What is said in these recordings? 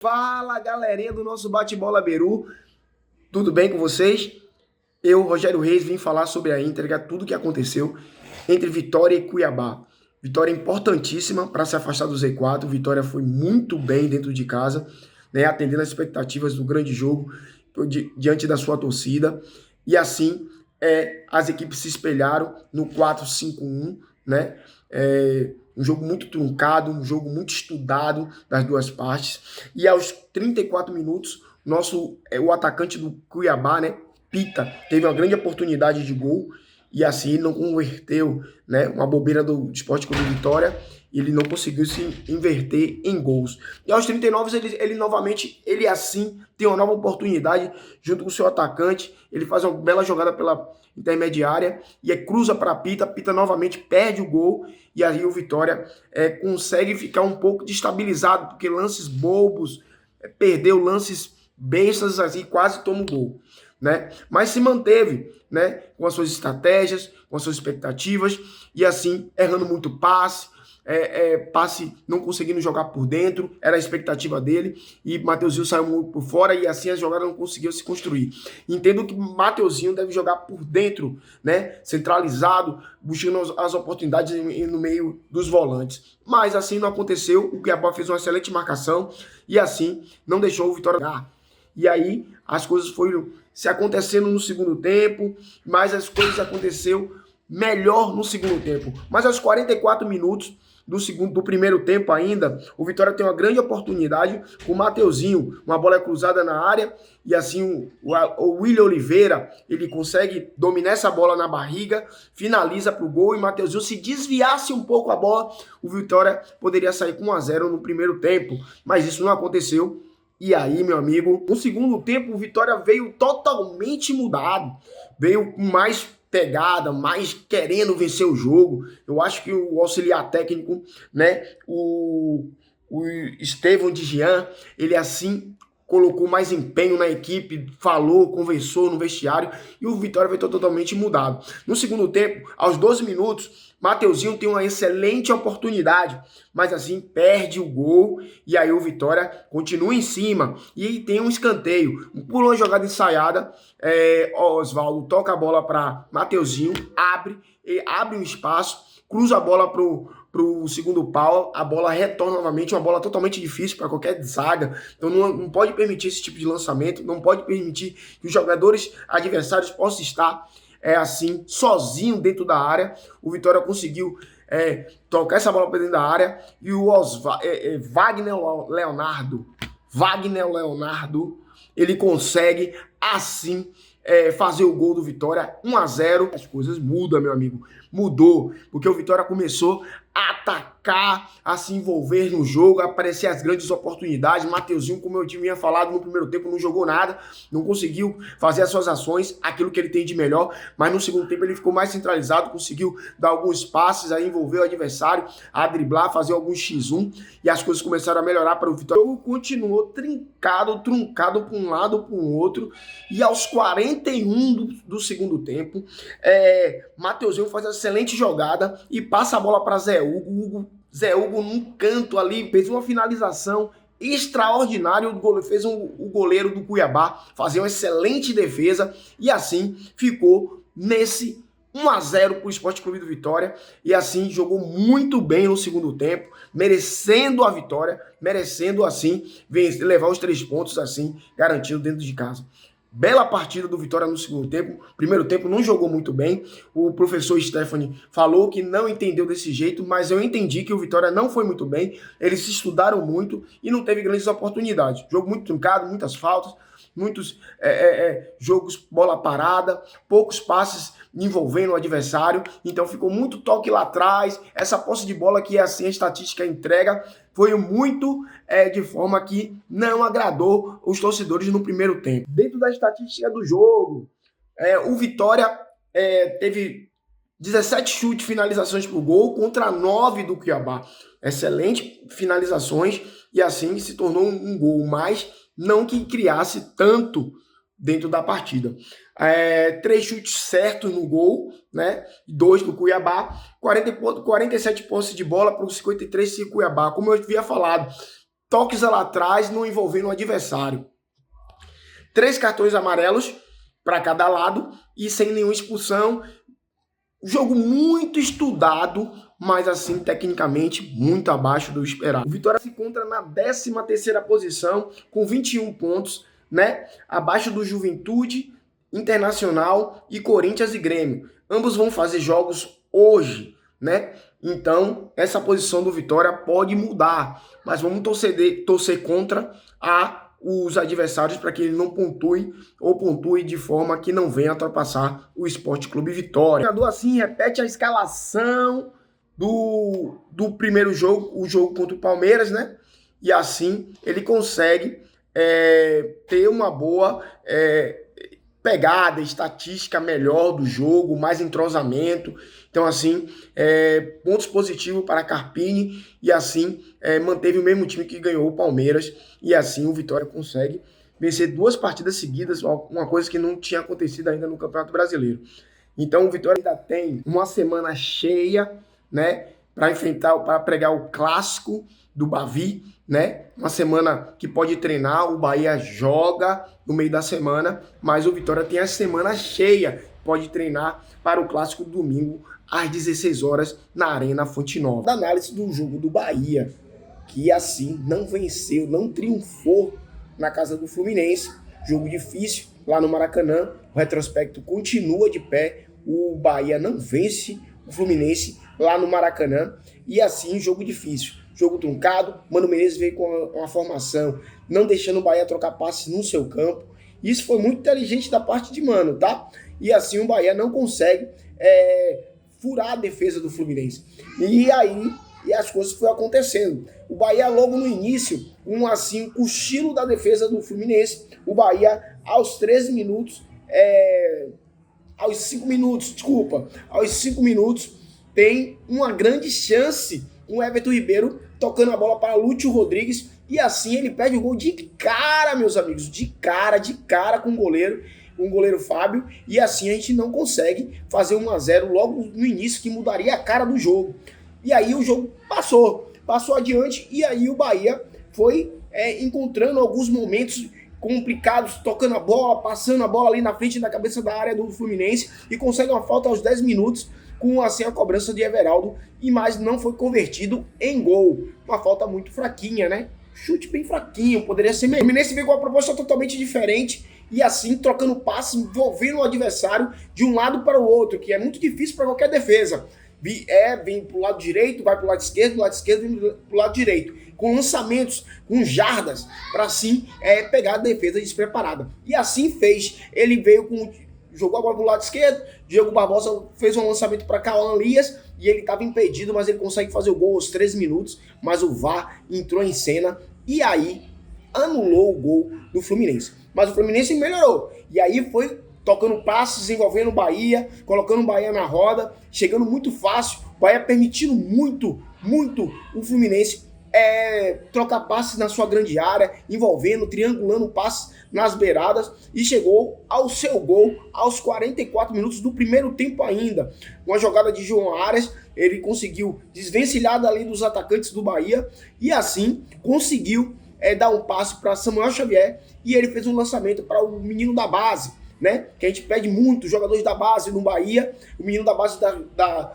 Fala, galerinha do nosso Bate-Bola Beru, tudo bem com vocês? Eu, Rogério Reis, vim falar sobre a íntegra, tudo que aconteceu entre Vitória e Cuiabá. Vitória importantíssima para se afastar do Z4, Vitória foi muito bem dentro de casa, né, atendendo as expectativas do grande jogo diante da sua torcida, e assim as equipes se espelharam no 4-5-1, né? Um jogo muito truncado, um jogo muito estudado das duas partes. E aos 34 minutos, o atacante do Cuiabá, né, Pita, teve uma grande oportunidade de gol e assim não converteu, né, uma bobeira do Sport Clube Vitória, ele não conseguiu se inverter em gols. E aos 39 ele novamente, ele assim tem uma nova oportunidade junto com o seu atacante, ele faz uma bela jogada pela intermediária e cruza para Pita, Pita novamente perde o gol e aí o Vitória consegue ficar um pouco destabilizado, porque lances bobos, perdeu lances bestas assim, quase toma o gol, né? Mas se manteve, né, com as suas estratégias, com as suas expectativas e assim errando muito passe não conseguindo jogar por dentro, era a expectativa dele, e Mateuzinho saiu muito por fora, e assim a jogada não conseguiu se construir. Entendo que Mateuzinho deve jogar por dentro, né, centralizado, buscando as oportunidades no meio dos volantes. Mas assim não aconteceu, o Cuiabá fez uma excelente marcação, e assim não deixou o Vitória ganhar. E aí as coisas foram se acontecendo no segundo tempo, mas as coisas aconteceram melhor no segundo tempo. Mas aos 44 minutos do primeiro tempo ainda, o Vitória tem uma grande oportunidade com o Mateuzinho, uma bola cruzada na área, e assim o William Oliveira, ele consegue dominar essa bola na barriga, finaliza para o gol, e Mateuzinho, se desviasse um pouco a bola, o Vitória poderia sair com 1-0 no primeiro tempo, mas isso não aconteceu. E aí, meu amigo, no segundo tempo, o Vitória veio totalmente mudado, veio com mais pegada, mais querendo vencer o jogo. Eu acho que o auxiliar técnico, né, o Estevão de Jean, ele assim colocou mais empenho na equipe, falou, conversou no vestiário e o Vitória veio totalmente mudado. No segundo tempo, aos 12 minutos, Mateuzinho tem uma excelente oportunidade, mas assim perde o gol e aí o Vitória continua em cima e tem um escanteio. Por uma jogada ensaiada, Oswaldo toca a bola para Mateuzinho, abre um espaço, cruza a bola pro segundo pau, a bola retorna novamente, uma bola totalmente difícil para qualquer zaga, então não pode permitir esse tipo de lançamento, não pode permitir que os jogadores adversários possam estar assim, sozinho dentro da área. O Vitória conseguiu tocar essa bola para dentro da área e o Wagner Leonardo, ele consegue assim fazer o gol do Vitória, 1-0. As coisas mudam, meu amigo. Mudou, porque o Vitória começou a atacar, a se envolver no jogo, a aparecer as grandes oportunidades. Mateuzinho, como eu tinha falado no primeiro tempo, não jogou nada, não conseguiu fazer as suas ações, aquilo que ele tem de melhor, mas no segundo tempo ele ficou mais centralizado, conseguiu dar alguns passes, a envolver o adversário, a driblar, fazer alguns X1, e as coisas começaram a melhorar para o Vitória. O jogo continuou truncado para um lado, para o outro, e aos 41 do segundo tempo, Mateuzinho faz uma excelente jogada e passa a bola para Zé Hugo num canto ali, fez uma finalização extraordinária. Fez o goleiro do Cuiabá fazer uma excelente defesa e assim ficou nesse 1-0 para o Sport Clube do Vitória, e assim jogou muito bem no segundo tempo, merecendo a vitória, merecendo assim levar os 3 pontos assim garantido dentro de casa. Bela partida do Vitória no segundo tempo. Primeiro tempo não jogou muito bem. O professor Stephanie falou que não entendeu desse jeito, mas eu entendi que o Vitória não foi muito bem. Eles se estudaram muito e não teve grandes oportunidades. Jogo muito truncado, muitas faltas, muitos jogos bola parada, poucos passes envolvendo o adversário. Então ficou muito toque lá atrás. Essa posse de bola que assim a estatística entrega foi muito de forma que não agradou os torcedores no primeiro tempo. Dentro da estatística do jogo, o Vitória teve 17 chutes, finalizações para o gol contra 9 do Cuiabá. Excelente finalizações e assim se tornou um gol, mas não que criasse tanto dentro da partida. 3 chutes certos no gol, né? 2 do Cuiabá, 47 posses de bola para os 53 de Cuiabá. Como eu havia falado, toques lá atrás, não envolvendo o adversário. 3 cartões amarelos para cada lado e sem nenhuma expulsão. Jogo muito estudado, mas assim, tecnicamente, muito abaixo do esperado. O Vitória se encontra na 13ª posição, com 21 pontos, né? Abaixo do Juventude, Internacional e Corinthians e Grêmio. Ambos vão fazer jogos hoje, né? Então, essa posição do Vitória pode mudar, mas vamos torcer contra os adversários para que ele não pontue ou pontue de forma que não venha ultrapassar o Sport Clube Vitória. O treinador assim repete a escalação do primeiro jogo, o jogo contra o Palmeiras, né? E assim ele consegue ter uma boa pegada, estatística melhor do jogo, mais entrosamento. Então, assim, pontos positivos para Carpini e assim manteve o mesmo time que ganhou o Palmeiras e assim o Vitória consegue vencer 2 partidas seguidas, uma coisa que não tinha acontecido ainda no Campeonato Brasileiro. Então, o Vitória ainda tem uma semana cheia, né, para enfrentar, para pregar o clássico do Bavi, né? Uma semana que pode treinar, o Bahia joga no meio da semana, mas o Vitória tem a semana cheia, pode treinar para o clássico domingo às 16 horas na Arena Fonte Nova. Da análise do jogo do Bahia, que assim não venceu, não triunfou na casa do Fluminense, jogo difícil lá no Maracanã, o retrospecto continua de pé, o Bahia não vence o Fluminense lá no Maracanã e assim jogo difícil. Jogo truncado, Mano Menezes veio com uma formação, não deixando o Bahia trocar passes no seu campo. Isso foi muito inteligente da parte de Mano, tá? E assim o Bahia não consegue furar a defesa do Fluminense. E aí as coisas foram acontecendo. O Bahia logo no início, um cochilo da defesa do Fluminense. O Bahia aos 13 minutos, aos 5 minutos, tem uma grande chance, o Everton Ribeiro tocando a bola para Lúcio Rodrigues, e assim ele perde o gol de cara, meus amigos, de cara com o goleiro Fábio, e assim a gente não consegue fazer 1-0 logo no início, que mudaria a cara do jogo. E aí o jogo passou adiante, e aí o Bahia foi encontrando alguns momentos complicados, tocando a bola, passando a bola ali na frente da cabeça da área do Fluminense, e consegue uma falta aos 10 minutos, com assim a cobrança de Everaldo, e mais não foi convertido em gol. Uma falta muito fraquinha, né? Chute bem fraquinho, poderia ser melhor. O Fluminense veio com uma proposta totalmente diferente, e assim trocando passes, envolvendo o adversário de um lado para o outro, que é muito difícil para qualquer defesa. Vem pro lado direito, vai pro lado esquerdo, vem pro lado direito, com lançamentos, com jardas, para assim pegar a defesa despreparada. E assim fez. Ele jogou a bola pro lado esquerdo, Diego Barbosa fez um lançamento para Cauã Elias, e ele estava impedido, mas ele consegue fazer o gol aos 13 minutos, mas o VAR entrou em cena, e aí anulou o gol do Fluminense. Mas o Fluminense melhorou, e aí foi tocando passes, envolvendo o Bahia, colocando o Bahia na roda, chegando muito fácil, o Bahia permitindo muito o Fluminense trocar passes na sua grande área, envolvendo, triangulando passes nas beiradas, e chegou ao seu gol aos 44 minutos do primeiro tempo ainda. Uma jogada de João Arias, ele conseguiu desvencilhar dali dos atacantes do Bahia, e assim conseguiu dar um passe para Samuel Xavier, e ele fez um lançamento para o menino da base, né? Que a gente pede muito, jogadores da base no Bahia, o menino da base da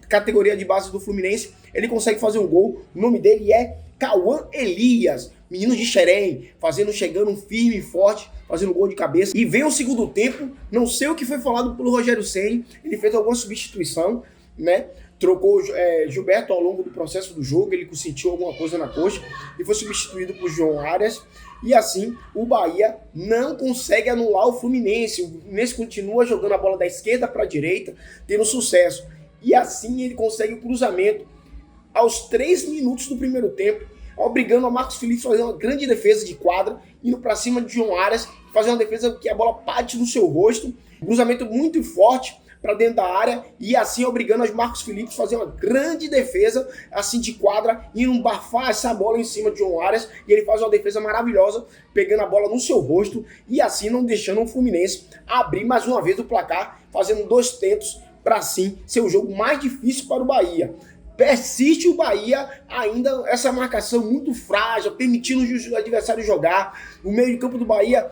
categoria de base do Fluminense, ele consegue fazer um gol. O nome dele é Cauã Elias, menino de Xerém, chegando firme e forte, fazendo gol de cabeça. E vem o segundo tempo, não sei o que foi falado pelo Rogério Ceni, ele fez alguma substituição, né? Trocou Gilberto ao longo do processo do jogo, ele sentiu alguma coisa na coxa e foi substituído por João Arias. E assim, o Bahia não consegue anular o Fluminense. O Fluminense continua jogando a bola da esquerda para a direita, tendo sucesso. E assim ele consegue o cruzamento aos 3 minutos do primeiro tempo, obrigando a Marcos Felipe a fazer uma grande defesa de quadra, indo para cima de João Arias, fazer uma defesa que a bola bate no seu rosto. Cruzamento muito forte para dentro da área, e assim obrigando os Marcos Felipe a fazer uma grande defesa assim de quadra, indo bafar essa bola em cima de João Arias, e ele faz uma defesa maravilhosa, pegando a bola no seu rosto, e assim não deixando o Fluminense abrir mais uma vez o placar, fazendo 2 tentos para assim ser o jogo mais difícil para o Bahia. persiste o Bahia ainda essa marcação muito frágil, permitindo o adversário jogar. O meio de campo do Bahia,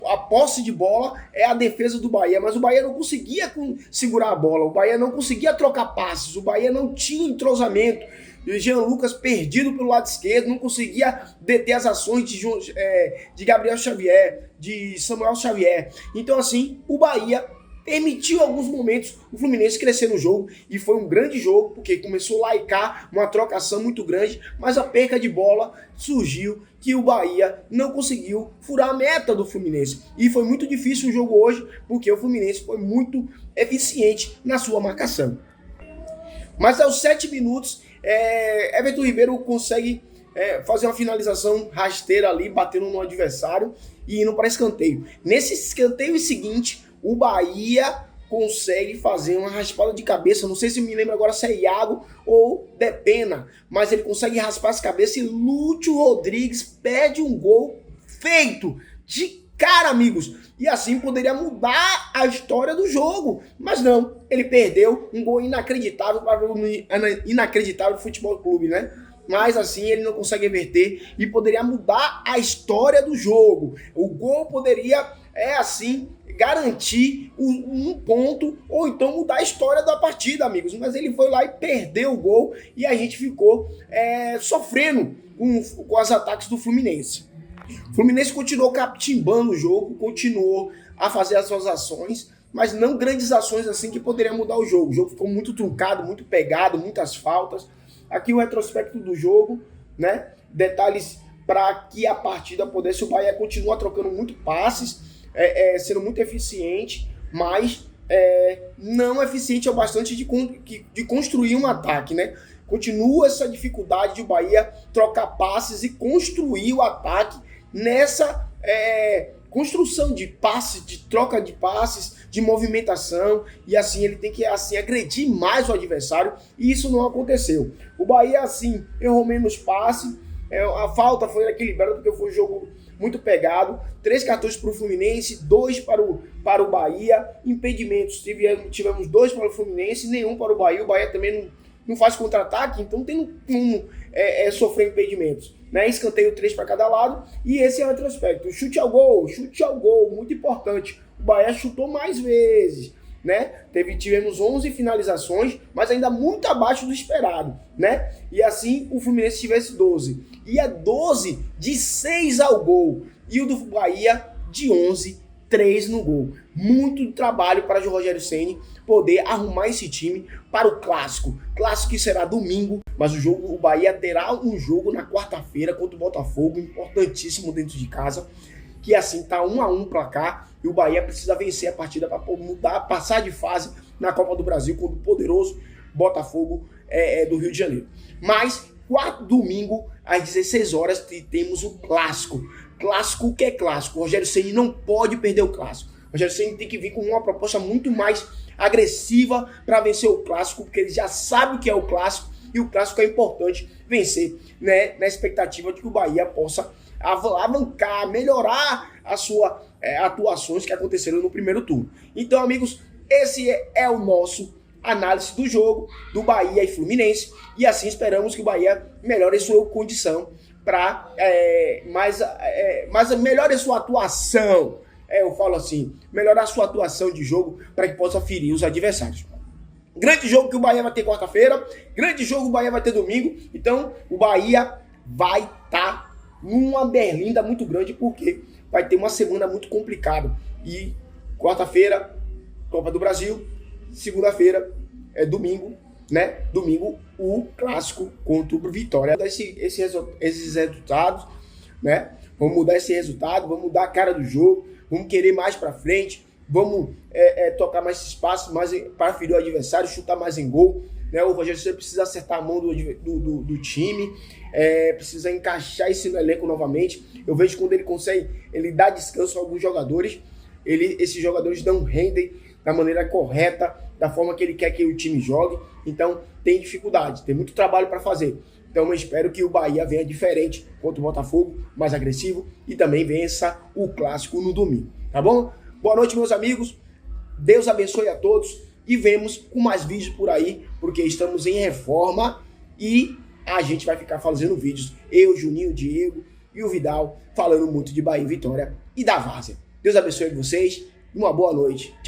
a posse de bola é a defesa do Bahia, mas o Bahia não conseguia segurar a bola, o Bahia não conseguia trocar passes, o Bahia não tinha entrosamento. Jean Lucas perdido pelo lado esquerdo, não conseguia deter as ações de Gabriel Xavier, de Samuel Xavier. Então assim, o Bahia permitiu alguns momentos o Fluminense crescer no jogo, e foi um grande jogo, porque começou a laicar, uma trocação muito grande, mas a perca de bola surgiu que o Bahia não conseguiu furar a meta do Fluminense. E foi muito difícil o jogo hoje, porque o Fluminense foi muito eficiente na sua marcação. Mas aos 7 minutos, Everton Ribeiro consegue fazer uma finalização rasteira ali, batendo no adversário e indo para escanteio. Nesse escanteio seguinte, o Bahia consegue fazer uma raspada de cabeça, não sei se me lembro agora se é Iago ou Depena, mas ele consegue raspar as cabeças e Lúcio Rodrigues perde um gol feito de cara, amigos. E assim poderia mudar a história do jogo, mas não, ele perdeu um gol inacreditável para o inacreditável Futebol Clube, né? Mas assim ele não consegue reverter e poderia mudar a história do jogo. O gol poderia, assim, garantir um ponto ou então mudar a história da partida, amigos. Mas ele foi lá e perdeu o gol e a gente ficou sofrendo com os ataques do Fluminense. O Fluminense continuou captimbando o jogo, continuou a fazer as suas ações, mas não grandes ações assim que poderiam mudar o jogo. O jogo ficou muito truncado, muito pegado, muitas faltas. Aqui o retrospecto do jogo, né? Detalhes para que a partida pudesse. O Bahia continua trocando muito passes, sendo muito eficiente, mas não eficiente o bastante de construir um ataque, né? Continua essa dificuldade de o Bahia trocar passes e construir o ataque nessa construção de passes, de troca de passes, de movimentação, e assim ele tem que agredir mais o adversário, e isso não aconteceu. O Bahia assim errou menos passe, a falta foi equilibrada porque foi um jogo muito pegado, 3 cartões para o Fluminense, 2 para o Bahia, impedimentos, tivemos 2 para o Fluminense, nenhum para o Bahia também não faz contra-ataque, então tem como sofrer impedimentos, né? Escanteio 3 para cada lado, e esse é o retrospecto. Chute ao gol, muito importante. O Bahia chutou mais vezes, né? Tivemos 11 finalizações, mas ainda muito abaixo do esperado, né? E assim o Fluminense tivesse 12. E 12 de 6 ao gol. E o do Bahia de 11, 3 no gol. Muito trabalho para o Rogério Ceni poder arrumar esse time para o clássico. Clássico que será domingo, mas o Bahia terá um jogo na quarta-feira contra o Botafogo, importantíssimo dentro de casa, que assim tá 1-1 placar, e o Bahia precisa vencer a partida para mudar, passar de fase na Copa do Brasil contra o poderoso Botafogo do Rio de Janeiro. Mas domingo às 16 horas temos o clássico. Clássico que é clássico. O Rogério Ceni não pode perder o clássico. O Rogério Ceni tem que vir com uma proposta muito mais agressiva para vencer o clássico, porque ele já sabe o que é o clássico, e o clássico é importante vencer, né, na expectativa de que o Bahia possa alavancar, melhorar as suas atuações que aconteceram no primeiro turno. Então, amigos, esse é o nosso análise do jogo do Bahia e Fluminense, e assim esperamos que o Bahia melhore sua condição para melhore sua atuação. Eu falo assim, melhorar a sua atuação de jogo para que possa ferir os adversários. Grande jogo que o Bahia vai ter quarta-feira, grande jogo que o Bahia vai ter domingo, então o Bahia vai estar numa berlinda muito grande, porque vai ter uma semana muito complicada. E quarta-feira, Copa do Brasil, segunda-feira, domingo, né? Domingo, o clássico contra o Vitória. Esses resultados, né? Vamos mudar esse resultado, vamos mudar a cara do jogo, vamos querer mais para frente, vamos tocar mais espaço, mais para ferir o adversário, chutar mais em gol, né? O Rogério Ceni precisa acertar a mão do time, precisa encaixar isso no elenco novamente. Eu vejo que quando ele consegue, ele dá descanso a alguns jogadores, esses jogadores não rendem da maneira correta, da forma que ele quer que o time jogue, então tem dificuldade, tem muito trabalho para fazer. Então eu espero que o Bahia venha diferente contra o Botafogo, mais agressivo, e também vença o clássico no domingo, tá bom? Boa noite, meus amigos, Deus abençoe a todos, e vemos com mais vídeos por aí, porque estamos em reforma e a gente vai ficar fazendo vídeos. Eu, Juninho, Diego e o Vidal falando muito de Bahia e Vitória e da Várzea. Deus abençoe vocês e uma boa noite. Tchau.